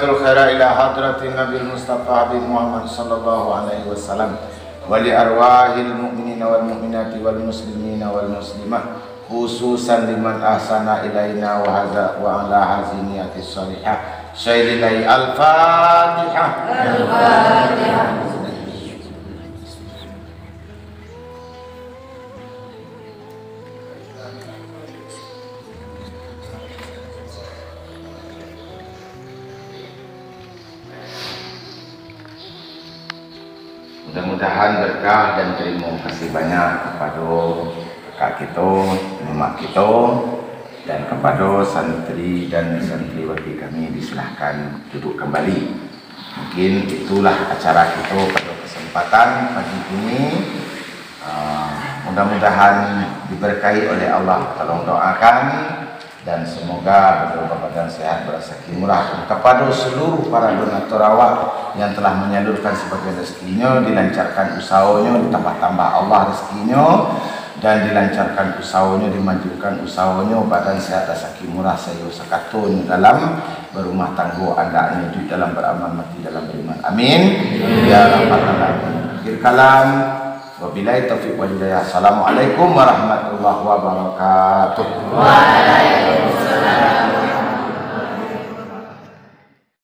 Fabihatul khaira ila hadratin Nabi Mustafa Habib Muhammad sallallahu alaihi wasallam wa li arwahil mu'minina wal mu'minati wal muslimina wal muslimat khususan liman ahsana ilaina wa hadza wa ala haziniyatis salihah syairilai al-fatihah. Al-fatihah. Mudah-mudahan berkah dan terima kasih banyak kepada kakak kita, emak kita, dan kepada santri dan santriwati kami disilahkan duduk kembali. Mungkin itulah acara kita pada kesempatan pagi ini. Mudah-mudahan diberkahi oleh Allah. Tolong doakan dan semoga berbadan sehat berazaki murah kepada seluruh para donatur awak yang telah menyalurkan sebagian rezekinya, dilancarkan usahanya, ditambah-tambah Allah rezekinya, dan dilancarkan usahanya, dimajukan usahanya, badan sehat rezeki murah saya sakatun dalam berumah tangga andaknya di dalam beramal mati dalam beriman. Amin ya rabbal alamin. Akhir kalam, wabillahi taufiq wal hidayah. Assalamualaikum warahmatullahi wabarakatuh. Waalaikumsalam.